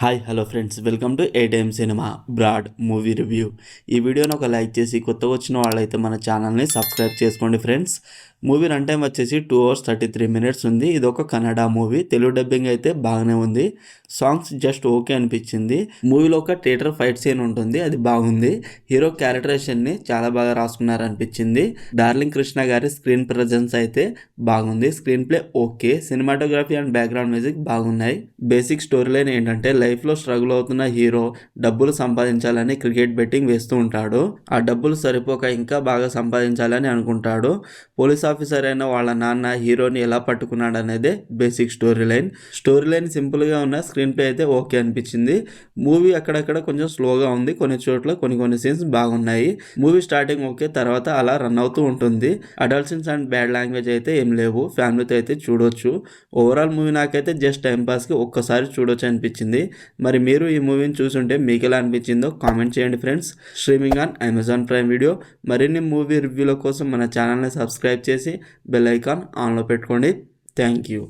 Hi hello friends, welcome to ATM cinema brad movie review. ఈ వీడియోని ఒక like చేసి కొత్తగా వచ్చిన వాళ్ళైతే మన ఛానల్ని సబ్స్క్రైబ్ చేసుకోండి ఫ్రెండ్స్. మూవీ రన్ టైం వచ్చేసి 2 hours 33 minutes ఉంది. ఇది ఒక కన్నడ మూవీ. తెలుగు డబ్బింగ్ అయితే బాగానే ఉంది. సాంగ్స్ జస్ట్ ఓకే అనిపించింది. మూవీలో ఒక థియేటర్ ఫైట్ సీన్ ఉంటుంది, అది బాగుంది. హీరో క్యారెక్టరేషన్ని చాలా బాగా రాసుకున్నారు అనిపించింది. డార్లింగ్ కృష్ణ గారి స్క్రీన్ ప్రెజెన్స్ అయితే బాగుంది. Screen play okay. Cinematography and background music బాగున్నాయి. బేసిక్ స్టోరీ లైన్ ఏంటంటే లైఫ్లో స్ట్రగుల్ అవుతున్న హీరో డబ్బులు సంపాదించాలని క్రికెట్ బెట్టింగ్ వేస్తూ ఉంటాడు. ఆ డబ్బులు సరిపోక ఇంకా బాగా సంపాదించాలని అనుకుంటాడు. పోలీస్ ఆఫీసర్ అయిన వాళ్ళ నాన్న హీరోని ఎలా పట్టుకున్నాడు అనేదే బేసిక్ స్టోరీ లైన్ సింపుల్గా ఉన్న స్క్రీన్ ప్లే అయితే ఓకే అనిపించింది. మూవీ అక్కడక్కడ కొంచెం స్లోగా ఉంది, కొన్ని చోట్ల కొన్ని సీన్స్ బాగున్నాయి. మూవీ స్టార్టింగ్ ఓకే, తర్వాత అలా రన్ అవుతూ ఉంటుంది. Adult scenes and bad language అయితే ఏం లేవు, ఫ్యామిలీతో అయితే చూడొచ్చు. ఓవరాల్ మూవీ నాకైతే జస్ట్ టైంపాస్కి ఒక్కసారి చూడొచ్చు అనిపించింది. మరి మీరు ఈ మూవీని చూసుంటే మీకు ఎలా అనిపించిందో కామెంట్ చేయండి friends. Streaming on Amazon prime video. మరిన్ని మూవీ రివ్యూల కోసం మన ఛానల్ని సబ్స్క్రైబ్ చేసి బెల్ ఐకాన్ ఆన్లో పెట్టుకోండి. Thank you.